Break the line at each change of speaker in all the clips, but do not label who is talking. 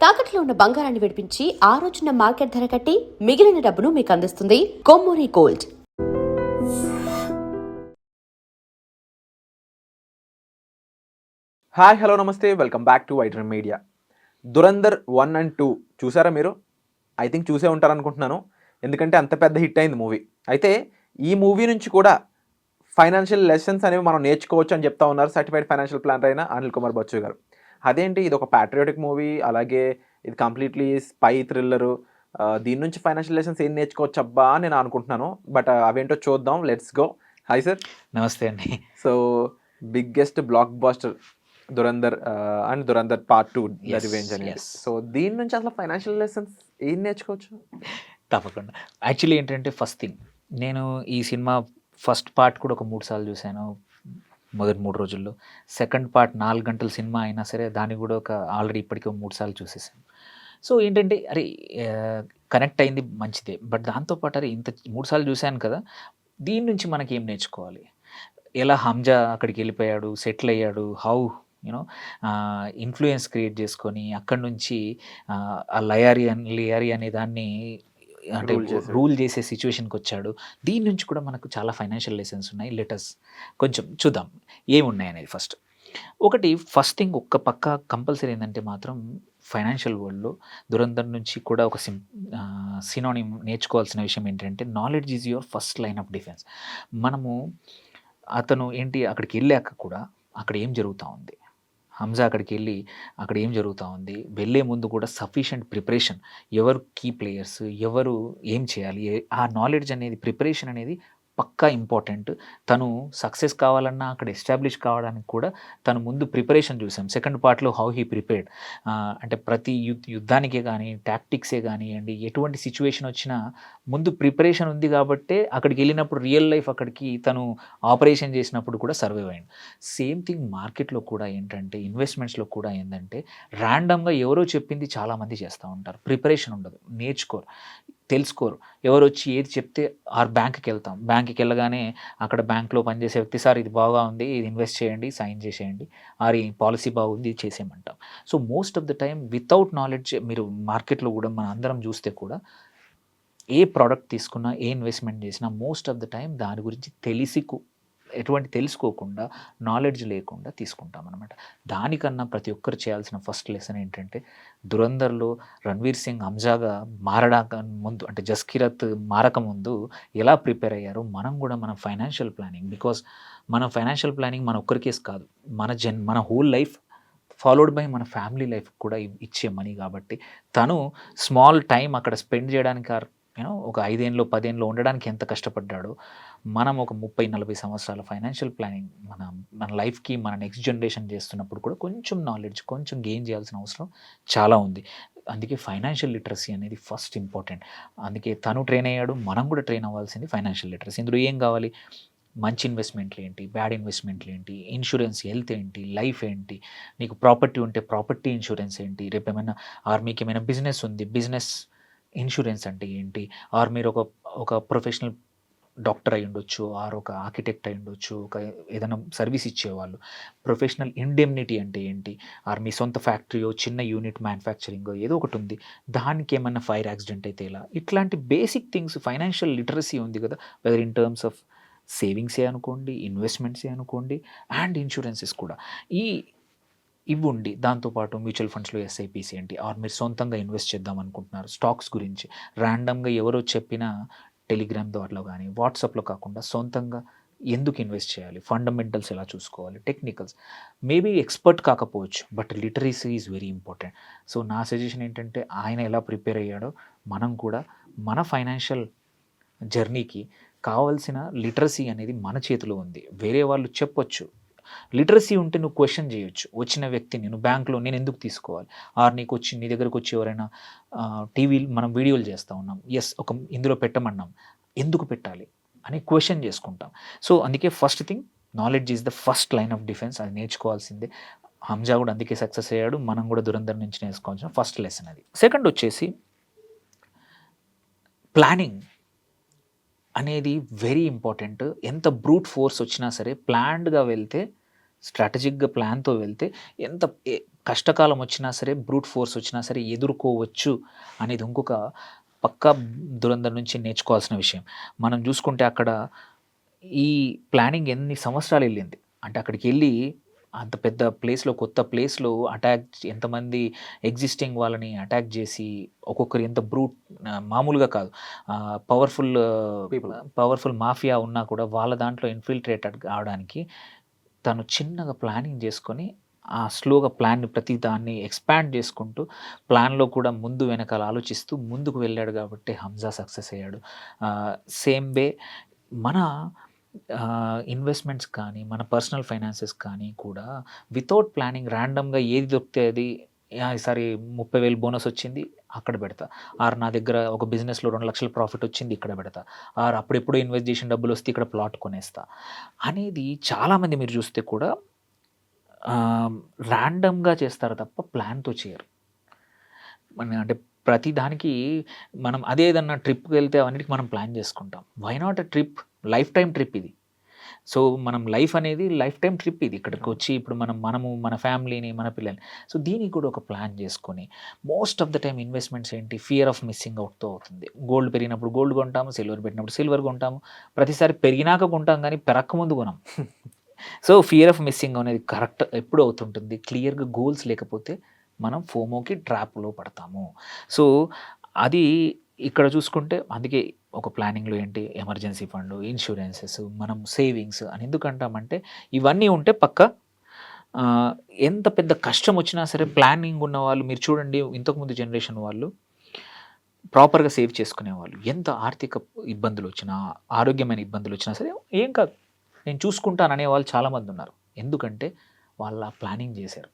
తాకట్లో ఉన్న బంగారాన్ని విడిపించి ఆ రోజున మార్కెట్ ధర కట్టి మిగిలిన డబ్బును మీకు అందిస్తుంది కొమ్మూరి గోల్డ్.
హాయ్ హలో నమస్తే, వెల్కమ్ బ్యాక్ టు వైడ్రన్ మీడియా. దురంధర్ 1 and 2 చూసారా మీరు? ఐ థింక్ చూసే ఉంటారనుకుంటున్నాను, ఎందుకంటే అంత పెద్ద హిట్ అయింది మూవీ. అయితే ఈ మూవీ నుంచి కూడా ఫైనాన్షియల్ లెసన్స్ అనేవి మనం నేర్చుకోవచ్చు అని చెప్తా ఉన్నారు సర్టిఫైడ్ ఫైనాన్షియల్ ప్లానర్ అయిన అనిల్ కుమార్ బచ్చు గారు. అదేంటి, ఇది ఒక ప్యాట్రియాటిక్ మూవీ, అలాగే ఇది కంప్లీట్లీ స్పై థ్రిల్లరు, దీని నుంచి ఫైనాన్షియల్ లెసన్స్ ఏం నేర్చుకోవచ్చు అబ్బా అని నేను అనుకుంటున్నాను. బట్ అవేంటో చూద్దాం, లెట్స్ గో. Hi sir.
నమస్తే అండి.
So biggest block buster Dhurandhar and Dhurandhar part 2 the revenge అనేది. సో దీని నుంచి అసలు ఫైనాన్షియల్ లెసన్స్ ఏం నేర్చుకోవచ్చు?
తప్పకుండా. యాక్చువల్లీ ఏంటంటే ఫస్ట్ థింగ్, నేను ఈ సినిమా ఫస్ట్ పార్ట్ కూడా ఒక 3 సార్లు చూశాను మొదటి 3 రోజుల్లో. సెకండ్ పార్ట్ 4 గంటల సినిమా అయినా సరే దాన్ని కూడా ఆల్రెడీ ఇప్పటికే 3 సార్లు చూసేసాను. సో ఏంటంటే అరే కనెక్ట్ అయింది మంచిదే, బట్ దాంతోపాటు అరే ఇంత 3 సార్లు చూశాను కదా, దీని నుంచి మనకి ఏం నేర్చుకోవాలి, ఎలా హంజా అక్కడికి వెళ్ళిపోయాడు, సెటిల్ అయ్యాడు, హౌ యూనో ఇన్ఫ్లుయెన్స్ క్రియేట్ చేసుకొని అక్కడి నుంచి ఆ లియారీ అనే దాన్ని అంటే రూల్ చేసే సిచ్యువేషన్కి వచ్చాడు. దీని నుంచి కూడా మనకు చాలా ఫైనాన్షియల్ లెసన్స్ ఉన్నాయి. లెటర్స్ కొంచెం చూద్దాం ఏమున్నాయి అనేది. ఫస్ట్ థింగ్ ఒక్క పక్క కంపల్సరీ ఏంటంటే మాత్రం ఫైనాన్షియల్ వరల్డ్లో దురంధర్ నుంచి కూడా ఒక సినోనిమ్ నేర్చుకోవాల్సిన విషయం ఏంటంటే knowledge is your first line of defence. మనము అతను ఏంటి అక్కడికి వెళ్ళాక కూడా అక్కడ ఏం జరుగుతూ ఉంది, హంజా అక్కడికి వెళ్ళి అక్కడ ఏం జరుగుతూ ఉంది, వెళ్ళే ముందు కూడా సఫిషియంట్ ప్రిపరేషన్, ఎవరు కీ ప్లేయర్స్, ఎవరు ఏం చేయాలి, ఆ నాలెడ్జ్ అనేది ప్రిపరేషన్ అనేది పక్కా ఇంపార్టెంట్. తను సక్సెస్ కావాలన్నా అక్కడ ఎస్టాబ్లిష్ కావడానికి కూడా తను ముందు ప్రిపరేషన్ చూసాం. సెకండ్ పార్ట్లో హౌ హీ ప్రిపేర్డ్, అంటే ప్రతి యుద్ధానికే కానీ టాక్టిక్సే కానివ్వండి, ఎటువంటి సిచ్యువేషన్ వచ్చినా ముందు ప్రిపరేషన్ ఉంది కాబట్టే అక్కడికి వెళ్ళినప్పుడు రియల్ లైఫ్ అక్కడికి తను ఆపరేషన్ చేసినప్పుడు కూడా సర్వైవ్ అయ్యింది. సేమ్ థింగ్ మార్కెట్లో కూడా ఏంటంటే ఇన్వెస్ట్మెంట్స్లో కూడా ఏంటంటే ర్యాండమ్గా ఎవరో చెప్పింది చాలామంది చేస్తూ ఉంటారు, ప్రిపరేషన్ ఉండదు, నేర్చుకోరు, తెలుసుకోరు. ఎవరు వచ్చి ఏది చెప్తే బ్యాంక్కి వెళ్తాం, బ్యాంక్కి వెళ్ళగానే అక్కడ బ్యాంక్లో పనిచేసే వ్యక్తి సార్ ఇది బాగా ఉంది, ఇది ఇన్వెస్ట్ చేయండి, సైన్ చేసేయండి, ఈ పాలసీ బాగుంది, ఇది చేసేయమంటాం. So most of the time without knowledge మీరు మార్కెట్లో కూడా మన అందరం చూస్తే కూడా ఏ ప్రోడక్ట్ తీసుకున్నా ఏ ఇన్వెస్ట్మెంట్ చేసినా మోస్ట్ ఆఫ్ ద టైం దాని గురించి ఎటువంటి తెలుసుకోకుండా నాలెడ్జ్ లేకుండా తీసుకుంటాం అనమాట. దానికన్నా ప్రతి ఒక్కరు చేయాల్సిన ఫస్ట్ లెసన్ ఏంటంటే దురంధర్లో రణ్వీర్ సింగ్ హంజాగా మారడానికి ముందు అంటే జస్కిరత్ మారక ముందు ఎలా ప్రిపేర్ అయ్యారో మనం కూడా మన ఫైనాన్షియల్ ప్లానింగ్, బికాస్ మన ఫైనాన్షియల్ ప్లానింగ్ మన ఒక్కరికేస్ కాదు, మన హోల్ లైఫ్ ఫాలోడ్ బై మన ఫ్యామిలీ లైఫ్ కూడా ఇచ్చే మనీ. కాబట్టి తను స్మాల్ టైం అక్కడ స్పెండ్ చేయడానికి ఒక 5 ఏళ్ళు 10 ఏళ్ళు ఉండడానికి ఎంత కష్టపడ్డాడో మనం ఒక 30-40 సంవత్సరాల ఫైనాన్షియల్ ప్లానింగ్ మన లైఫ్కి మన నెక్స్ట్ జనరేషన్ చేస్తున్నప్పుడు కూడా కొంచెం నాలెడ్జ్ కొంచెం గెయిన్ చేయాల్సిన అవసరం చాలా ఉంది. అందుకే ఫైనాన్షియల్ లిటరసీ అనేది ఫస్ట్ ఇంపార్టెంట్. అందుకే తను ట్రైన్ అయ్యాడు, మనం కూడా ట్రైన్ అవ్వాల్సింది ఫైనాన్షియల్ లిటరసీ. ఇందులో ఏం కావాలి, మంచి ఇన్వెస్ట్మెంట్లు ఏంటి, బ్యాడ్ ఇన్వెస్ట్మెంట్లు ఏంటి, ఇన్సూరెన్స్, హెల్త్ ఏంటి, లైఫ్ ఏంటి, నీకు ప్రాపర్టీ ఉంటే ప్రాపర్టీ ఇన్సూరెన్స్ ఏంటి, రేపు ఏమైనా మీకు ఏమైనా బిజినెస్ ఉంది, బిజినెస్ ఇన్సూరెన్స్ అంటే ఏంటి, మీరు ఒక ప్రొఫెషనల్ డాక్టర్ అయి ఉండొచ్చు, ఒక ఆర్కిటెక్ట్ అయి ఉండొచ్చు, ఒక ఏదైనా సర్వీస్ ఇచ్చేవాళ్ళు, ప్రొఫెషనల్ ఇండెమ్నిటీ అంటే ఏంటి, మీ సొంత ఫ్యాక్టరీయో చిన్న యూనిట్ మ్యానుఫ్యాక్చరింగో ఏదో ఒకటి ఉంది, దానికి ఏమన్నా ఫైర్ యాక్సిడెంట్ అయితే ఇలా, ఇట్లాంటి బేసిక్ థింగ్స్ ఫైనాన్షియల్ లిటరసీ ఉంది కదా, వెదర్ ఇన్ టర్మ్స్ ఆఫ్ సేవింగ్సే అనుకోండి, ఇన్వెస్ట్మెంట్సే అనుకోండి, అండ్ ఇన్సూరెన్సెస్ కూడా ఇవి ఉండి, దాంతోపాటు మ్యూచువల్ ఫండ్స్లో ఎస్ఐపిసి ఏంటి, మీరు సొంతంగా ఇన్వెస్ట్ చేద్దాం అనుకుంటున్నారు, స్టాక్స్ గురించి ర్యాండమ్గా ఎవరో చెప్పినా టెలిగ్రామ్ ద్వారా కానీ వాట్సాప్లో కాకుండా సొంతంగా ఎందుకు ఇన్వెస్ట్ చేయాలి, ఫండమెంటల్స్ ఎలా చూసుకోవాలి, టెక్నికల్స్, మేబీ ఎక్స్పర్ట్ కాకపోవచ్చు but literacy is very important. So నా సజెషన్ ఏంటంటే ఆయన ఎలా ప్రిపేర్ అయ్యాడో మనం కూడా మన ఫైనాన్షియల్ జర్నీకి కావాల్సిన లిటరసీ అనేది మన చేతిలో ఉంది. వేరే వాళ్ళు చెప్పొచ్చు, లిటరసీ ఉంటే నువ్వు క్వశ్చన్ చేయొచ్చు, వచ్చిన వ్యక్తిని నువ్వు బ్యాంక్లో నేను ఎందుకు తీసుకోవాలి, నీ దగ్గరకు వచ్చి ఎవరైనా టీవీలు మనం వీడియోలు చేస్తూ ఉన్నాం, ఇందులో పెట్టమన్నాం, ఎందుకు పెట్టాలి అని క్వశ్చన్ చేసుకుంటాం. సో అందుకే first thing knowledge is the first line of defence, అది నేర్చుకోవాల్సిందే. హంజా కూడా అందుకే సక్సెస్ అయ్యాడు, మనం కూడా దురంధర్ నుంచి నేర్చుకోవాల్సిన ఫస్ట్ లెసన్ అది. సెకండ్ వచ్చేసి ప్లానింగ్ అనేది వెరీ ఇంపార్టెంట్. ఎంత బ్రూట్ ఫోర్స్ వచ్చినా సరే ప్లాన్డ్గా వెళ్తే, స్ట్రాటజిక్గా ప్లాన్తో వెళ్తే ఎంత కష్టకాలం వచ్చినా సరే, బ్రూట్ ఫోర్స్ వచ్చినా సరే ఎదుర్కోవచ్చు అనేది ఇంకొక పక్కా దురంధర్ నుంచి నేర్చుకోవాల్సిన విషయం. మనం చూసుకుంటే అక్కడ ఈ ప్లానింగ్ ఎన్ని సంవత్సరాలు వెళ్ళింది. అంటే అక్కడికెళ్ళి అంత పెద్ద ప్లేస్‌లో, కొత్త ప్లేస్‌లో ఎంతమంది ఎగ్జిస్టింగ్ వాళ్ళని అటాక్ చేసి ఒక్కొక్కరు ఎంత మామూలుగా కాదు. Powerful
People.
పవర్‌ఫుల్ మాఫియా ఉన్నా కూడా వాళ్ళ దాంట్లో ఇన్ఫిల్ట్రేటెడ్ కావడానికి తను చిన్నగా ప్లానింగ్ చేసుకొని, స్లోగా ప్లాన్‌ని ప్రతి దాన్ని ఎక్స్‌పాండ్ చేసుకుంటూ, ప్లాన్‌లో కూడా ముందు వెనకాల ఆలోచిస్తూ ముందుకు వెళ్ళాడు కాబట్టి హంజా సక్సెస్ అయ్యాడు. సేమ్ వే మన ఇన్వెస్ట్‌మెంట్స్ కానీ, మన పర్సనల్ ఫైనాన్సెస్ కానీ కూడా వితౌట్ ప్లానింగ్ ర్యాండమ్‌గా ఏది దొరికితే అది ఈసారి 30,000 బోనస్ వచ్చింది అక్కడ పెడతా. నా దగ్గర ఒక బిజినెస్‌లో 2,00,000 ప్రాఫిట్ వచ్చింది ఇక్కడ పెడతా. అప్పుడెప్పుడో ఇన్వెస్ట్ చేసిన డబ్బులొస్తే ఇక్కడ ప్లాట్ కొనేస్తా. అనేది చాలామంది మీరు చూస్తే కూడా ర్యాండమ్‌గా చేస్తారు తప్ప ప్లాన్‌తో చేయరు. అంటే ప్రతి దానికి మనం ఏదన్నా ట్రిప్‌కి వెళ్తే అవన్నిటికి మనం ప్లాన్ చేసుకుంటాం. Why not a trip? Lifetime trip ఇది. సో, మనం లైఫ్ అనేది లైఫ్ టైమ్ ట్రిప్ ఇది. ఇక్కడికి వచ్చి ఇప్పుడు మనము మన ఫ్యామిలీని, మన పిల్లల్ని సో, దీనికి కూడా ఒక ప్లాన్ చేసుకొని most of the time investments ఏంటి? ఫియర్ ఆఫ్ మిస్సింగ్ అవుట్‌తో అవుతుంది. గోల్డ్ పెరిగినప్పుడు గోల్డ్ కొంటాము. సిల్వర్ పెట్టినప్పుడు సిల్వర్ కొంటాము. ప్రతిసారి పెరిగినాక కొంటాం కానీ పెరక్కముందు కొనం. సో, ఫియర్ ఆఫ్ మిస్సింగ్ అనేది కరెక్ట్ ఎప్పుడు అవుతుంటుంది? క్లియర్‌గా గోల్స్ లేకపోతే మనం ఫోమోకి ట్రాప్‌లో పడతాము. సో, అది ఇక్కడ చూసుకుంటే అందుకే ఒక ప్లానింగ్‌లో ఏంటి ఎమర్జెన్సీ ఫండ్, ఇన్స్యూరెన్సెస్, మనం సేవింగ్స్ అని ఎందుకంటామంటే ఇవన్నీ ఉంటే పక్కా ఎంత పెద్ద కష్టం వచ్చినా సరే ప్లానింగ్ ఉన్నవాళ్ళు మీరు చూడండి ఇంతకుముందు జనరేషన్ వాళ్ళు ప్రాపర్‌గా సేవ్ చేసుకునేవాళ్ళు. ఎంత ఆర్థిక ఇబ్బందులొచ్చినా, ఆరోగ్యమైన ఇబ్బందులొచ్చినా సరే ఏం కాదు. నేను చూసుకుంటాననే వాళ్ళు చాలామందున్నారు. ఎందుకంటే వాళ్ళు ఆ ప్లానింగ్ చేశారు.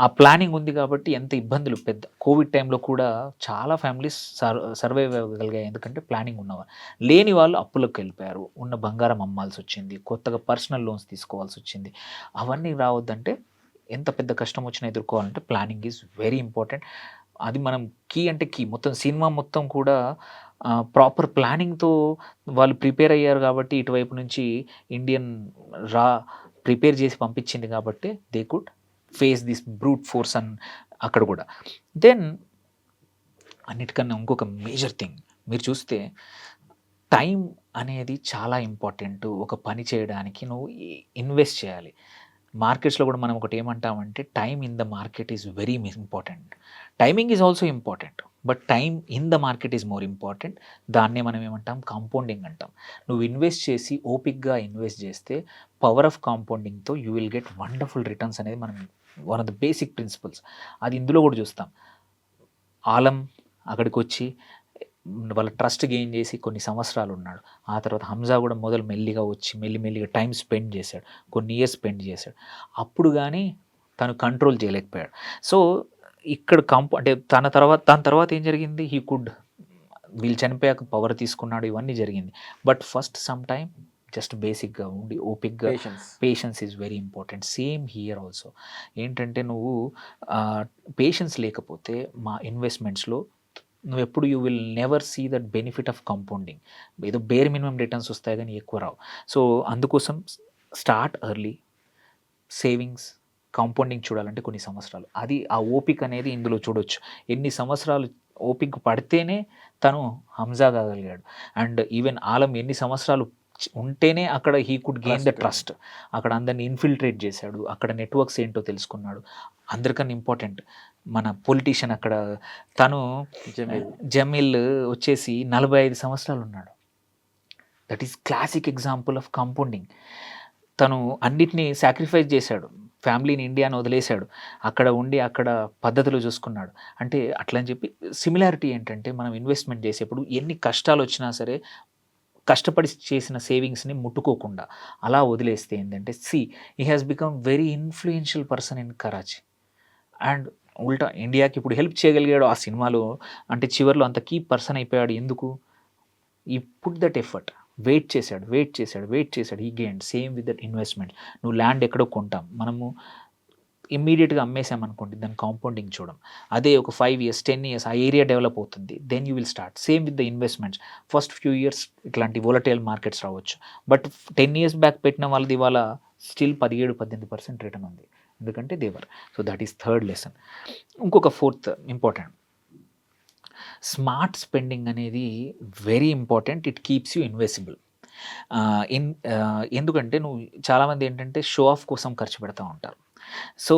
ఆ ప్లానింగ్ ఉంది కాబట్టి ఎంత ఇబ్బందులు పెద్ద కోవిడ్ టైంలో కూడా చాలా ఫ్యామిలీస్ సర్వైవ్ అవ్వగలిగాయి. ఎందుకంటే ప్లానింగ్ ఉన్నవారు. లేని వాళ్ళు అప్పులకు వెళ్ళిపోయారు. ఉన్న బంగారం అమ్మాల్సొచ్చింది. కొత్తగా పర్సనల్ లోన్స్ తీసుకోవాల్సొచ్చింది. అవన్నీ రావద్దంటే ఎంత పెద్ద కష్టం వచ్చినా ఎదుర్కోవాలంటే ప్లానింగ్ ఈజ్ వెరీ ఇంపార్టెంట్. అది మనం కీ అంటే కీ. మొత్తం సినిమా మొత్తం కూడా ప్రాపర్ ప్లానింగ్‌తో వాళ్ళు ప్రిపేర్ అయ్యారు కాబట్టి ఇటువైపు నుంచి ఇండియన్ రా ప్రిపేర్ చేసి పంపించింది కాబట్టి they could face this brute force అక్కడ కూడా. దెన్ అన్నిటికన్నా ఇంకొక మేజర్ థింగ్ మీరు చూస్తే టైం అనేది చాలా ఇంపార్టెంట్. ఒక పని చేయడానికి నువ్వు ఇన్వెస్ట్ చేయాలి. మార్కెట్స్‌లో కూడా మనం ఒకటి ఏమంటామంటే time in the market is very important. Timing is also important. But time in the market is more important. దాన్నే మనం ఏమంటాం కాంపౌండింగ్ అంటాం. నువ్వు ఇన్వెస్ట్ చేసి ఓపిక్‌గా ఇన్వెస్ట్ చేస్తే పవర్ ఆఫ్ కాంపౌండింగ్‌తో you will get wonderful returns అనేది మనం one of the basic principles. అది ఇందులో కూడా చూస్తాం. ఆలం అక్కడికొచ్చి వాళ్ళ ట్రస్ట్ గెయిన్ చేసి కొన్ని సంవత్సరాలు ఉన్నాడు. ఆ తర్వాత హంజా కూడా మెల్లిగా వచ్చి మెల్లిగా టైం స్పెండ్ చేశాడు. కొన్ని ఇయర్స్ స్పెండ్ చేశాడు. అప్పుడు కానీ తను కంట్రోల్ చేయలేకపోయాడు. సో, ఇక్కడ అంటే దాని తర్వాత ఏం జరిగింది? వీళ్ళు చనిపోయాక పవర్ తీసుకున్నాడు. ఇవన్నీ జరిగింది. But first some time just బేసిక్‌గా ఉండి ఓపిక్‌గా patience is very important. Same here also. ఏంటంటే నువ్వు పేషెన్స్ లేకపోతే మా ఇన్వెస్ట్మెంట్స్‌లో నువ్వెప్పుడు you will never see that benefit of compounding. ఏదో బేర్ మినిమం రిటర్న్స్ వస్తాయి కానీ ఎక్కువ రావు. సో, అందుకోసం స్టార్ట్ ఎర్లీ. సేవింగ్స్, కాంపౌండింగ్ చూడాలంటే కొన్ని సంవత్సరాలు. అది ఆ ఓపిక అనేది ఇందులో చూడొచ్చు. ఎన్ని సంవత్సరాలు ఓపిక పడితేనే తను హంజా కాగలిగాడు. అండ్ ఈవెన్ ఆలం ఎన్ని సంవత్సరాలు ఉంటేనే అక్కడ he could gain the trust. అక్కడ అందరిని ఇన్ఫిల్ట్రేట్ చేశాడు. అక్కడ నెట్వర్క్స్ ఏంటో తెలుసుకున్నాడు. అందరికన్నా ఇంపార్టెంట్ మన పొలిటీషియన్ అక్కడ తను జమీల్ వచ్చేసి 45 సంవత్సరాలు ఉన్నాడు. That is classic example of compounding. తను అన్నిటినీ సాక్రిఫైస్ చేశాడు. ఫ్యామిలీని ఇండియాని వదిలేశాడు. అక్కడ ఉండి అక్కడ పద్ధతులు చూసుకున్నాడు. అంటే అట్లా అని చెప్పి సిమిలారిటీ ఏంటంటే మనం ఇన్వెస్ట్మెంట్ చేసేప్పుడు ఎన్ని కష్టాలు వచ్చినా సరే కష్టపడి చేసిన సేవింగ్స్ని ముట్టుకోకుండా అలా వదిలేస్తే ఏంటంటే he has become very influential person in Karachi. And ఉల్టా ఇండియాకి ఇప్పుడు హెల్ప్ చేయగలిగాడు ఆ సినిమాలో. అంటే చివరిలో అంత కీ పర్సన్ అయిపోయాడు. ఎందుకు? ఈ పుట్ దట్ ఎఫర్ట్. వెయిట్ చేశాడు. ఈ gain same with that investment. నువ్వు ల్యాండ్ ఎక్కడో కొంటాం. మనము ఇమ్మీడియట్గా అమ్మేసామనుకోండి దాని కాంపౌండింగ్ చూడం. అదే ఒక 5 ఇయర్స్ 10 ఇయర్స్ ఆ ఏరియా డెవలప్ అవుతుంది. Then you will start. Same with the investments. First few years ఇట్లాంటి వోలటైల్ మార్కెట్స్ రావచ్చు. బట్ 10 ఇయర్స్ బ్యాక్ పెట్టిన వాళ్ళది ఇవాళ స్టిల్ 17-18% రిటర్న్ ఉంది. ఎందుకంటే దేవర్. So that is third lesson. ఇంకొక ఫోర్త్ ఇంపార్టెంట్, స్మార్ట్ స్పెండింగ్ అనేది very important. It keeps you invincible. ఎందుకంటే నువ్వు చాలామంది ఏంటంటే షో ఆఫ్ కోసం ఖర్చు పెడతా ఉంటారు. సో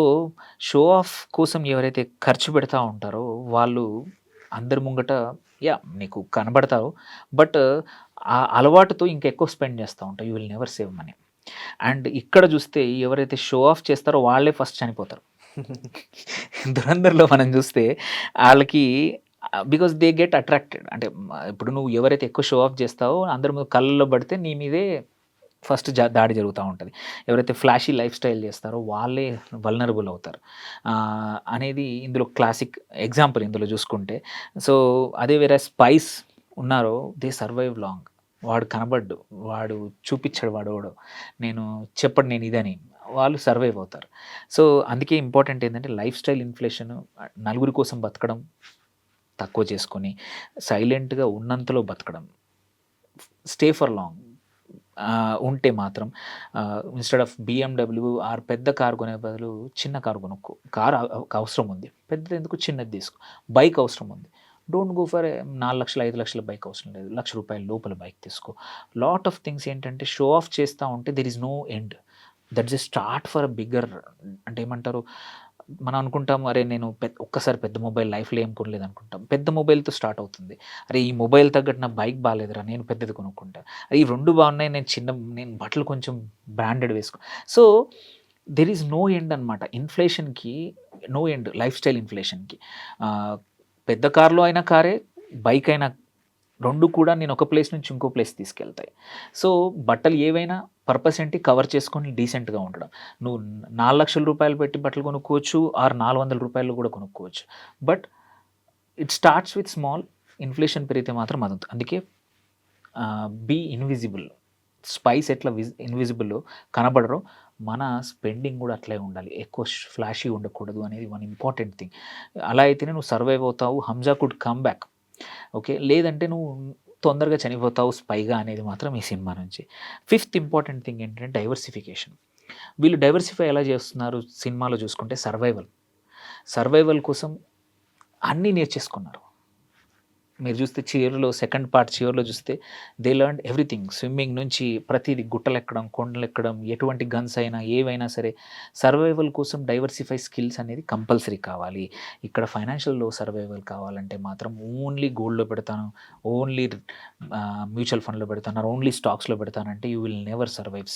షో ఆఫ్ కోసం ఎవరైతే ఖర్చు పెడతా ఉంటారో వాళ్ళు అందరి ముంగట నీకు కనబడతావు, బట్ ఆ అలవాటుతో ఇంకా ఎక్కువ స్పెండ్ చేస్తూ ఉంటావు. You will never save money. And ఇక్కడ చూస్తే ఎవరైతే షో ఆఫ్ చేస్తారో వాళ్ళే ఫస్ట్ చనిపోతారు. దురందర్లో మనం చూస్తే వాళ్ళకి బికాస్ దే గెట్ అట్రాక్టెడ్. అంటే ఇప్పుడు నువ్వు ఎవరైతే ఎక్కువ షో ఆఫ్ చేస్తావో అందరి మీద కళ్ళల్లో పడితే నీ మీదే ఫస్ట్ దాడి జరుగుతూ ఉంటుంది. ఎవరైతే ఫ్లాషీ లైఫ్ స్టైల్ చేస్తారో వాళ్ళే వల్నరబుల్ అవుతారు అనేది ఇందులో క్లాసిక్ ఎగ్జాంపుల్ ఇందులో చూసుకుంటే. సో అదే వేరే స్పైస్ ఉన్నారో దే సర్వైవ్ లాంగ్. వాడు కనబడ్డు, వాడు చూపించాడు, వాడు నేను చెప్పడు నేను ఇదని, వాళ్ళు సర్వైవ్ అవుతారు. సో అందుకే ఇంపార్టెంట్ ఏంటంటే లైఫ్ స్టైల్ ఇన్ఫ్లేషన్, నలుగురి కోసం బతకడం తక్కువ చేసుకొని సైలెంట్గా ఉన్నంతలో బతకడం, స్టే ఫర్ లాంగ్ ఉంటే మాత్రం ఇన్స్టెడ్ ఆఫ్ BMW ఆర్ పెద్ద కారు కొనే బదులు చిన్న కారు కొనుక్కో. కారు అవసరం ఉంది, పెద్దది ఎందుకు, చిన్నది తీసుకో. బైక్ అవసరం ఉంది, డోంట్ గో ఫర్ 4 లక్షలు 5 లక్షల బైక్ అవసరం లేదు, ₹1,00,000 లోపల బైక్ తీసుకో. లాట్ ఆఫ్ థింగ్స్ ఏంటంటే షో ఆఫ్ చేస్తూ ఉంటే there is no end. That's a start for a bigger, అంటే ఏమంటారు, మనం అనుకుంటాం అరే నేను ఒక్కసారి పెద్ద మొబైల్ లైఫ్లో ఏం కొనలేదు అనుకుంటాం. పెద్ద మొబైల్తో స్టార్ట్ అవుతుంది. అరే ఈ మొబైల్ తగ్గట్టు నా బైక్ బాగాలేదురా, నేను పెద్దది కొనుక్కుంటా. ఈ 2 బాగున్నాయి, నేను బట్టలు కొంచెం బ్రాండెడ్ వేసుకో. So there is no end అనమాట ఇన్ఫ్లేషన్కి, నో ఎండ్ లైఫ్ స్టైల్ ఇన్ఫ్లేషన్కి. పెద్ద కార్లో అయినా కారే, బైక్ అయినా, 2 కూడా నేను ఒక ప్లేస్ నుంచి ఇంకో ప్లేస్ తీసుకెళ్తాయి. సో బట్టలు ఏవైనా పర్పస్ ఏంటి, కవర్ చేసుకొని డీసెంట్గా ఉండడం. నువ్వు 4 లక్షల రూపాయలు పెట్టి బట్టలు కొనుక్కోవచ్చు, ఆర్ 400 రూపాయలు కూడా కొనుక్కోవచ్చు. But it starts with small. Inflation పెరిగితే మాత్రం అదంతా. అందుకే బీ ఇన్విజిబుల్. స్పైస్ ఎట్లా ఇన్విజిబుల్ కనబడరో మన స్పెండింగ్ కూడా అట్లే ఉండాలి. ఎక్కువ ఫ్లాషీ ఉండకూడదు అనేది వన్ ఇంపార్టెంట్ థింగ్. అలా అయితేనే నువ్వు సర్వైవ్ అవుతావు. Hamza could come back. Okay, లేదంటే నువ్వు తొందరగా చనిపోతావు స్పైగా అనేది మాత్రం ఈ సినిమా నుంచి. ఫిఫ్త్ ఇంపార్టెంట్ థింగ్ ఏంటంటే డైవర్సిఫికేషన్. వీళ్ళు డైవర్సిఫై ఎలా చేస్తున్నారు సినిమాలో చూసుకుంటే, సర్వైవల్ కోసం అన్నీ నేర్చేసుకున్నారు. మీరు చూస్తే చివరిలో సెకండ్ పార్ట్ చివరిలో చూస్తే దే లర్న్ ఎవ్రీథింగ్. స్విమ్మింగ్ నుంచి ప్రతిదీ, గుట్టలు ఎక్కడం, కొండలు ఎక్కడం, ఎటువంటి గన్స్ అయినా ఏవైనా సరే సర్వైవల్ కోసం డైవర్సిఫై స్కిల్స్ అనేది కంపల్సరీ కావాలి. ఇక్కడ ఫైనాన్షియల్లో సర్వైవల్ కావాలంటే మాత్రం ఓన్లీ గోల్డ్లో పెడతాను, ఓన్లీ మ్యూచువల్ ఫండ్లో పెడతాను, ఓన్లీ స్టాక్స్లో పెడతానంటే you will never survive.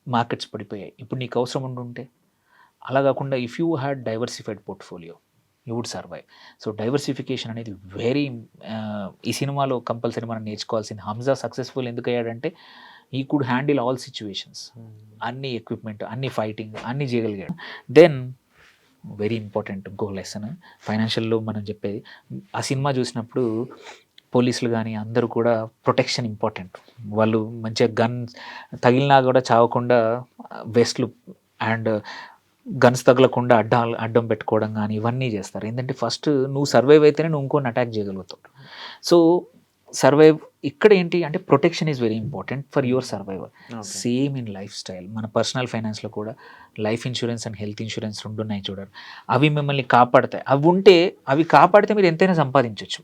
Markets పడిపోయాయి, ఇప్పుడు నీకు అవసరం ఉండుంటే. అలా కాకుండా if you had diversified portfolio you would survive. So diversification అనేది వెరీ ఈ సినిమాలో కంపల్సరీ మనం నేర్చుకోవాల్సింది. హంజా సక్సెస్ఫుల్ ఎందుకు అయ్యాడంటే ఈ కుడ్ హ్యాండిల్ ఆల్ సిచ్యువేషన్స్. అన్ని ఎక్విప్మెంట్, అన్ని ఫైటింగ్, అన్ని చేయగలిగాడు. దెన్ వెరీ ఇంపార్టెంట్ ఇంకో లెసన్ ఫైనాన్షియల్లో మనం చెప్పేది, ఆ సినిమా చూసినప్పుడు పోలీసులు కానీ అందరూ కూడా ప్రొటెక్షన్ ఇంపార్టెంట్. వాళ్ళు మంచిగా గన్ తగిలినా కూడా చావకుండా వెస్ట్లు అండ్ గన్స్ తగలకుండా అడ్డం పెట్టుకోవడం కానీ ఇవన్నీ చేస్తారు. ఏంటంటే ఫస్ట్ నువ్వు సర్వైవ్ అయితేనే నువ్వు ఇంకోని అటాక్ చేయగలుగుతావు. సో సర్వైవ్ ఇక్కడ ఏంటి అంటే protection is very important for your survival. Same in life style. మన పర్సనల్ ఫైనాన్స్లో కూడా life insurance and health insurance 2 ఉన్నాయి చూడండి. అవి మిమ్మల్ని కాపాడతాయి. అవి కాపాడితే మీరు ఎంతైనా సంపాదించవచ్చు.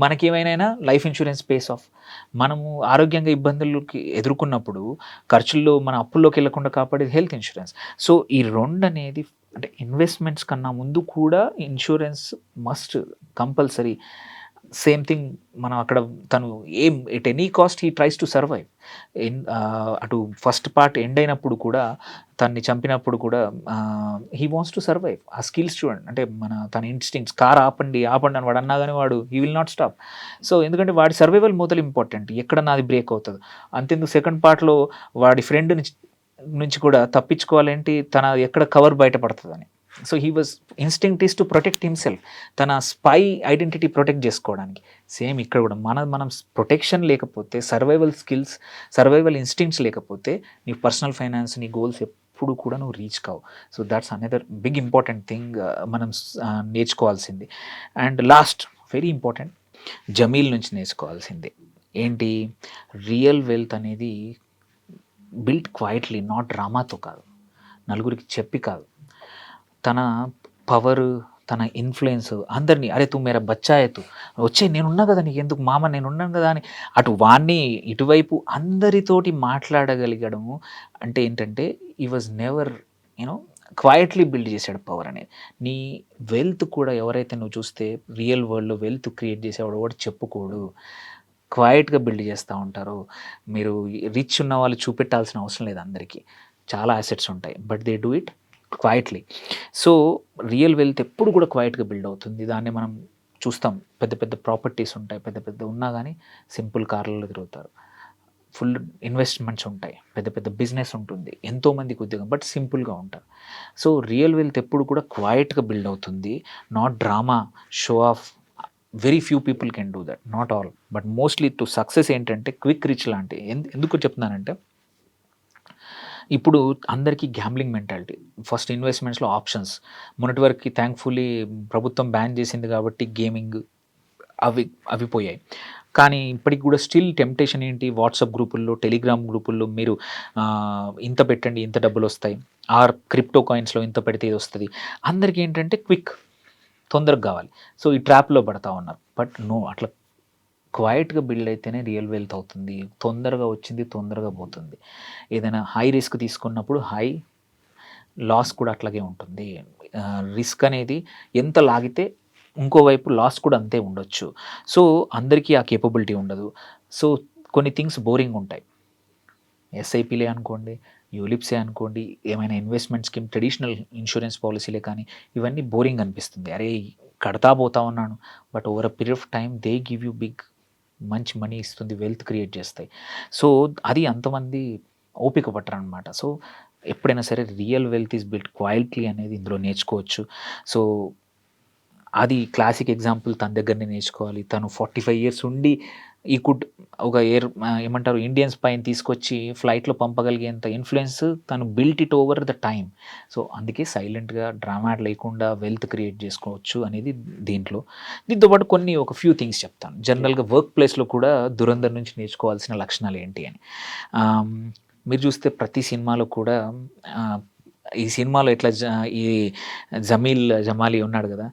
మనకేమైనా లైఫ్ ఇన్సూరెన్స్ పేస్ ఆఫ్. మనము ఆరోగ్యంగా ఇబ్బందులకి ఎదుర్కొన్నప్పుడు ఖర్చుల్లో మన అప్పుల్లోకి వెళ్ళకుండా కాపాడేది హెల్త్ ఇన్సూరెన్స్. సో ఈ 2 అనేది అంటే ఇన్వెస్ట్మెంట్స్ కన్నా ముందు కూడా insurance must compulsory. Same thing మనం అక్కడ తను at any cost he tries to survive. అటు ఫస్ట్ పార్ట్ ఎండ్ అయినప్పుడు కూడా, తన్ని చంపినప్పుడు కూడా హీ వాంట్స్ టు సర్వైవ్. ఆ స్కిల్స్ చూడండి, అంటే తన ఇన్స్టింక్ట్స్, కార్ ఆపండి అని వాడు అన్నా కానీ వాడు he will not stop. So ఎందుకంటే వాడి సర్వైవల్ మొదలు ఇంపార్టెంట్. ఎక్కడ నాది బ్రేక్ అవుతుంది అంతెందుకు. సెకండ్ పార్ట్లో వాడి ఫ్రెండ్ నుంచి కూడా తప్పించుకోవాలేంటి, తన ఎక్కడ కవర్ బయటపడుతుందని. So he was instinct is to protect himself, తన స్పై ఐడెంటిటీ ప్రొటెక్ట్ చేసుకోవడానికి. సేమ్ ఇక్కడ కూడా మనం ప్రొటెక్షన్ లేకపోతే, సర్వైవల్ స్కిల్స్, సర్వైవల్ ఇన్స్టింక్ట్స్ లేకపోతే నీ పర్సనల్ ఫైనాన్స్, నీ గోల్స్ ఎప్పుడు కూడా నువ్వు రీచ్ కావు. So that's another big important thing మనం నేర్చుకోవాల్సింది. And last very important, Jameel నుంచి నేర్చుకోవాల్సింది ఏంటి, రియల్ వెల్త్ అనేది బిల్ట్ క్వైట్లీ, నాట్ డ్రామాతో కాదు. నలుగురికి చెప్పి కాదు, తన పవర్, తన ఇన్ఫ్లుయెన్స్ అందరినీ, అరే తు మేరా బచ్చా హై తు, వచ్చే నేనున్నా కదా నీకు ఎందుకు మామ, నేనున్నాను కదా అని అటు వాణ్ణి ఇటువైపు అందరితోటి మాట్లాడగలిగడము. అంటే ఏంటంటే ఈ was never you know quietly build చేశాడు పవర్ అనేది. నీ వెల్త్ కూడా ఎవరైతే నువ్వు చూస్తే రియల్ వరల్డ్లో వెల్త్ క్రియేట్ చేసేవాడు వాడు చెప్పుకోడు, క్వైట్గా బిల్డ్ చేస్తూ ఉంటారు. మీరు రిచ్ ఉన్న వాళ్ళు చూపెట్టాల్సిన అవసరం లేదు, అందరికీ చాలా అసెట్స్ ఉంటాయి, but they do it quietly. So real wealth ఎప్పుడు కూడా క్వైట్గా బిల్డ్ అవుతుంది. దాన్ని మనం చూస్తాం, పెద్ద పెద్ద ప్రాపర్టీస్ ఉంటాయి, పెద్ద పెద్ద ఉన్నా కానీ సింపుల్ కార్లలో తిరుగుతారు. ఫుల్ ఇన్వెస్ట్మెంట్స్ ఉంటాయి, పెద్ద పెద్ద బిజినెస్ ఉంటుంది, ఎంతోమందికి ఉద్యోగం, బట్ సింపుల్గా ఉంటారు. సో రియల్ వెల్త్ ఎప్పుడు కూడా క్వైట్గా బిల్డ్ అవుతుంది, not drama, show off. Very few people can do that, not all, but mostly to success ఏంటంటే క్విక్ రిచ్ లాంటి. ఎందుకు చెప్తున్నానంటే ఇప్పుడు అందరికీ గ్యాంబ్లింగ్ మెంటాలిటీ, ఫస్ట్ ఇన్వెస్ట్మెంట్స్లో ఆప్షన్స్. మొన్నటి వరకు థ్యాంక్ఫుల్లీ ప్రభుత్వం బ్యాన్ చేసింది కాబట్టి గేమింగ్ అవి పోయాయి. కానీ ఇప్పటికి కూడా స్టిల్ టెంప్టేషన్ ఏంటి, వాట్సాప్ గ్రూపుల్లో, టెలిగ్రామ్ గ్రూపుల్లో మీరు ఇంత పెట్టండి ఇంత డబ్బులు వస్తాయి, ఆర్ క్రిప్టో కాయిన్స్లో ఇంత పెడితే ఇది వస్తుంది. అందరికీ ఏంటంటే క్విక్, తొందరగా కావాలి. సో ఈ ట్రాప్లో పడతా ఉన్నారు. బట్ నో, అట్లా క్వైట్గా బిల్డ్ అయితేనే రియల్ వెల్త్ అవుతుంది. తొందరగా వచ్చింది తొందరగా పోతుంది. ఏదైనా హై రిస్క్ తీసుకున్నప్పుడు హై లాస్ కూడా అట్లాగే ఉంటుంది. రిస్క్ అనేది ఎంత లాగితే ఇంకోవైపు లాస్ కూడా అంతే ఉండొచ్చు. సో అందరికీ ఆ కేపబిలిటీ ఉండదు. సో కొన్ని థింగ్స్ బోరింగ్ ఉంటాయి. ఎస్ఐపిలే అనుకోండి, యూలిప్సే అనుకోండి, ఏమైనా ఇన్వెస్ట్మెంట్ స్కీమ్, ట్రెడిషనల్ ఇన్సూరెన్స్ పాలసీలే కానీ ఇవన్నీ బోరింగ్ అనిపిస్తుంది. అరే కడతా పోతా ఉన్నాను, but over a period of time they give you big, మంచి మనీ ఇస్తుంది, వెల్త్ క్రియేట్ చేస్తాయి. సో అది అంతమంది ఓపిక పట్టరు అనమాట. సో ఎప్పుడైనా సరే real wealth is built quietly అనేది ఇందులో నేర్చుకోవచ్చు. సో అది క్లాసిక్ ఎగ్జాంపుల్, తన దగ్గరనే నేర్చుకోవాలి. తను 45 years ఉండి ఈ కుడ్ ఒక ఏమంటారు ఇండియన్స్ పైన తీసుకొచ్చి ఫ్లైట్లో పంపగలిగేంత ఇన్ఫ్లుయెన్స్ తను built it over the time. So అందుకే సైలెంట్గా డ్రామా లేకుండా వెల్త్ క్రియేట్ చేసుకోవచ్చు అనేది దీంట్లో. దీంతో పాటు కొన్ని ఒక ఫ్యూ థింగ్స్ చెప్తాను. జనరల్గా వర్క్ ప్లేస్లో కూడా దురంధర్ నుంచి నేర్చుకోవాల్సిన లక్షణాలు ఏంటి అని. మీరు చూస్తే ప్రతి సినిమాలో కూడా ఈ సినిమాలో ఎట్లా ఈ జమాలి ఉన్నాడు కదా,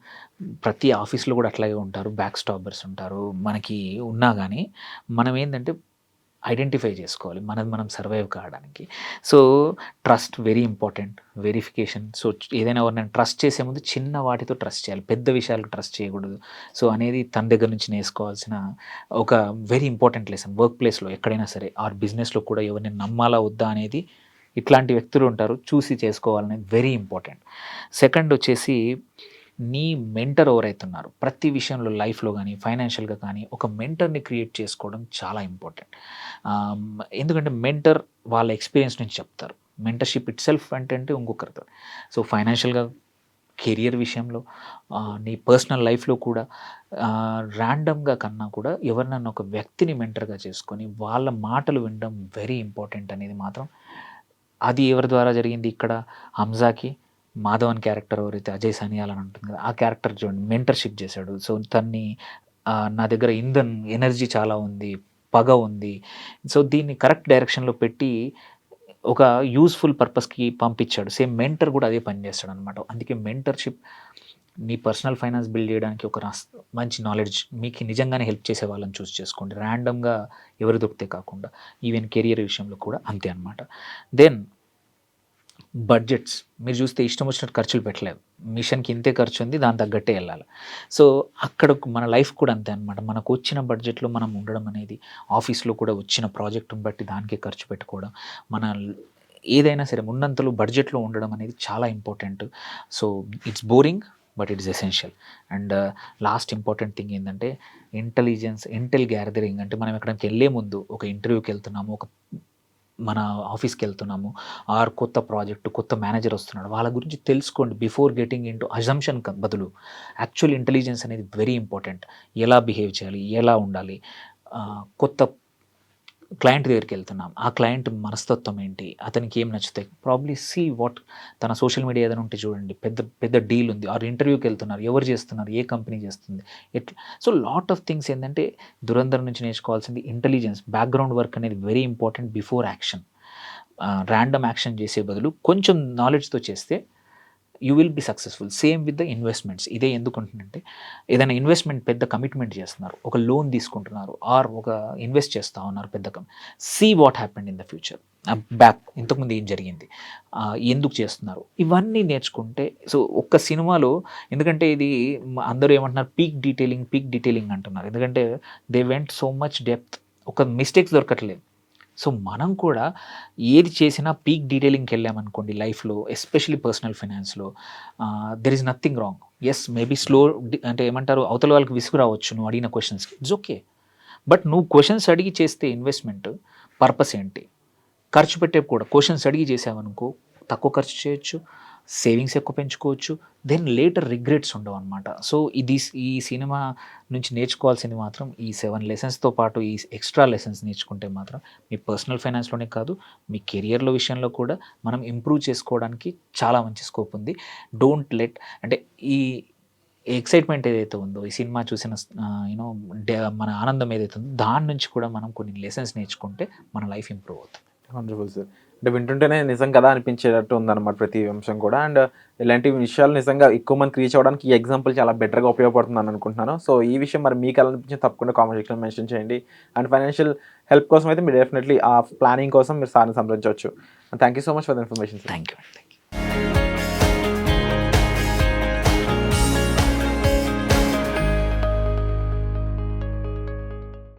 ప్రతి ఆఫీస్లో కూడా అట్లాగే ఉంటారు, బ్యాక్ స్టాపర్స్ ఉంటారు. మనకి ఉన్నా కానీ మనం ఏంటంటే ఐడెంటిఫై చేసుకోవాలి మనది మనం సర్వైవ్ కావడానికి. So trust very important, verification. So ఏదైనా ఎవరినైనా ట్రస్ట్ చేసే ముందు చిన్న వాటితో ట్రస్ట్ చేయాలి, పెద్ద విషయాలకు ట్రస్ట్ చేయకూడదు. సో అనేది తన దగ్గర నుంచి నేర్చుకోవాల్సిన ఒక వెరీ ఇంపార్టెంట్ లెసన్. వర్క్ ప్లేస్లో ఎక్కడైనా సరే, ఆర్ బిజినెస్లో కూడా ఎవరిని నమ్మాలా వద్దా అనేది ఇట్లాంటి వ్యక్తులు ఉంటారు, చూసి చేసుకోవాలనేది వెరీ ఇంపార్టెంట్. సెకండ్ వచ్చేసి నీ మెంటర్ ఎవరైతే ఉన్నారో ప్రతి విషయంలో లైఫ్లో కానీ ఫైనాన్షియల్గా కానీ ఒక మెంటర్ని క్రియేట్ చేసుకోవడం చాలా ఇంపార్టెంట్. ఎందుకంటే మెంటర్ వాళ్ళ ఎక్స్పీరియన్స్ నుంచి చెప్తారు. మెంటర్షిప్ ఇట్ సెల్ఫ్ అంటే ఇంకొకరితో. సో ఫైనాన్షియల్గా, కెరియర్ విషయంలో, నీ పర్సనల్ లైఫ్లో కూడా ర్యాండమ్గా కన్నా కూడా ఎవరినన్నా ఒక వ్యక్తిని మెంటర్గా చేసుకొని వాళ్ళ మాటలు వినడం వెరీ ఇంపార్టెంట్ అనేది మాత్రం. అది ఎవరి ద్వారా జరిగింది ఇక్కడ, హంజాకి మాధవన్ క్యారెక్టర్ ఎవరైతే అజయ్ సనియాల్ అని ఉంటుంది కదా, ఆ క్యారెక్టర్ చూడండి మెంటర్షిప్ చేశాడు. సో తన్ని నా దగ్గర ఎనర్జీ చాలా ఉంది, పగ ఉంది, సో దీన్ని కరెక్ట్ డైరెక్షన్లో పెట్టి ఒక యూస్ఫుల్ పర్పస్కి పంపించాడు. సేమ్ మెంటర్ కూడా అదే పని చేస్తాడు అనమాట. అందుకే మెంటర్షిప్ మీ పర్సనల్ ఫైనాన్స్ బిల్డ్ చేయడానికి ఒక మంచి నాలెడ్జ్, మీకు నిజంగానే హెల్ప్ చేసే వాళ్ళని చూస్ చేసుకోండి, ర్యాండమ్గా ఎవరు దొరికితే కాకుండా. ఈవెన్ కెరియర్ విషయంలో కూడా అంతే అనమాట. దెన్ బడ్జెట్స్ మీరు చూస్తే ఇష్టం వచ్చినట్టు ఖర్చులు పెట్టలేదు. మిషన్కి ఇంతే ఖర్చు ఉంది, దాని తగ్గట్టే వెళ్ళాలి. సో అక్కడ మన లైఫ్ కూడా అంతే అనమాట. మనకు వచ్చిన బడ్జెట్లో మనం ఉండడం అనేది, ఆఫీస్లో కూడా వచ్చిన ప్రాజెక్టును బట్టి దానికే ఖర్చు పెట్టుకోవడం, మన ఏదైనా సరే ఉన్నంతలో బడ్జెట్లో ఉండడం అనేది చాలా important. So it's boring but it is essential. And last important thing ఏంటంటే ఇంటెల్ గ్యాదరింగ్. అంటే మనం ఎక్కడికి వెళ్ళే ముందు, ఒక ఇంటర్వ్యూకి వెళ్తున్నాము, ఒక మన ఆఫీస్కి వెళ్తున్నాము, ఆర్ కొత్త ప్రాజెక్టు, కొత్త మేనేజర్ వస్తున్నాడు, వాళ్ళ గురించి తెలుసుకోండి బిఫోర్ గెటింగ్ ఇంటూ అజంప్షన్ బదులు. యాక్చువల్ ఇంటెలిజెన్స్ అనేది వెరీ ఇంపార్టెంట్. ఎలా బిహేవ్ చేయాలి, ఎలా ఉండాలి. కొత్త క్లయింట్ దగ్గరికి వెళ్తున్నాం, ఆ క్లయింట్ మనస్తత్వం ఏంటి, అతనికి ఏం నచ్చుతాయి, ప్రాబ్లీ సీ వాట్. తన సోషల్ మీడియా ఏదైనా ఉంటే చూడండి, పెద్ద పెద్ద డీల్ ఉంది, ఆర్ ఇంటర్వ్యూకి వెళ్తున్నారు, ఎవరు చేస్తున్నారు, ఏ కంపెనీ చేస్తుంది, ఎట్లా. సో లాట్ ఆఫ్ థింగ్స్ ఏంటంటే దురంధర్ నుంచి నేర్చుకోవాల్సింది ఇంటెలిజెన్స్, బ్యాక్గ్రౌండ్ వర్క్ అనేది very important before action. Random action చేసే బదులు కొంచెం నాలెడ్జ్తో చేస్తే you will be successful. Same with the investments. ఇదే ఎందుకుంటుందంటే ఏదైనా ఇన్వెస్ట్మెంట్ పెద్ద కమిట్మెంట్ చేస్తున్నారు, ఒక లోన్ తీసుకుంటున్నారు, ఆర్ ఒక ఇన్వెస్ట్ చేస్తూ ఉన్నారు పెద్ద see what happened in the future, back ఇంతకుముందు ఏం జరిగింది, ఎందుకు చేస్తున్నారు, ఇవన్నీ నేర్చుకుంటే. సో ఒక్క సినిమాలో, ఎందుకంటే ఇది అందరూ ఏమంటున్నారు పీక్ డీటెయిలింగ్ అంటున్నారు, ఎందుకంటే they went so much depth, ఒక మిస్టేక్స్ దొరకట్లేదు. సో మనం కూడా ఏది చేసినా పీక్ డీటెయిలింగ్కి వెళ్ళామనుకోండి లైఫ్లో, ఎస్పెషలీ పర్సనల్ ఫైనాన్స్లో, there is nothing wrong. Yes maybe slow, అంటే ఏమంటారు అవతల వాళ్ళకి విసుగు రావచ్చు నువ్వు అడిగిన క్వశ్చన్స్కి, ఇట్స్ ఓకే. బట్ నువ్వు క్వశ్చన్స్ అడిగి చేస్తే ఇన్వెస్ట్మెంట్ పర్పస్ ఏంటి, ఖర్చు పెట్టే కూడా క్వశ్చన్స్ అడిగి చేసావనుకో తక్కువ ఖర్చు చేయొచ్చు, సేవింగ్స్ ఎక్కువ పెంచుకోవచ్చు, దెన్ లేటర్ రిగ్రెట్స్ ఉండవు అనమాట. సో ఈ సినిమా నుంచి నేర్చుకోవాల్సింది మాత్రం ఈ 7 లెసన్స్తో పాటు ఈ ఎక్స్ట్రా లెసన్స్ నేర్చుకుంటే మాత్రం మీ పర్సనల్ ఫైనాన్స్లోనే కాదు, మీ కెరియర్లో విషయంలో కూడా మనం ఇంప్రూవ్ చేసుకోవడానికి చాలా మంచి స్కోప్ ఉంది. డోంట్ లెట్, అంటే ఈ ఎక్సైట్మెంట్ ఏదైతే ఉందో ఈ సినిమా చూసిన యూనో మన ఆనందం ఏదైతే ఉందో దాని నుంచి కూడా మనం కొన్ని లెసన్స్ నేర్చుకుంటే మన లైఫ్ ఇంప్రూవ్ అవుతుంది.
Wonderful sir. అంటే వింటుంటేనే నిజం కదా అనిపించేటట్టు ఉందన్నమాట ప్రతి అంశం కూడా. అండ్ ఇలాంటి విషయాలు నిజంగా ఎక్కువ మందికి రీచ్ అవ్వడానికి ఈ ఎగ్జాంపుల్ చాలా బెటర్గా ఉపయోగపడుతుందని అనుకుంటున్నాను. సో ఈ విషయం మరి మీకు ఎలా అనిపించింది తప్పకుండా కామెంట్ సెక్షన్లో మెన్షన్ చేయండి. అండ్ ఫైనాన్షియల్ హెల్ప్ కోసం అయితే మీరు డెఫినెట్లీ ఆ ప్లానింగ్ కోసం మీరు సార్ని సంప్రదించవచ్చు. Thank you so much for the information.
Thank you.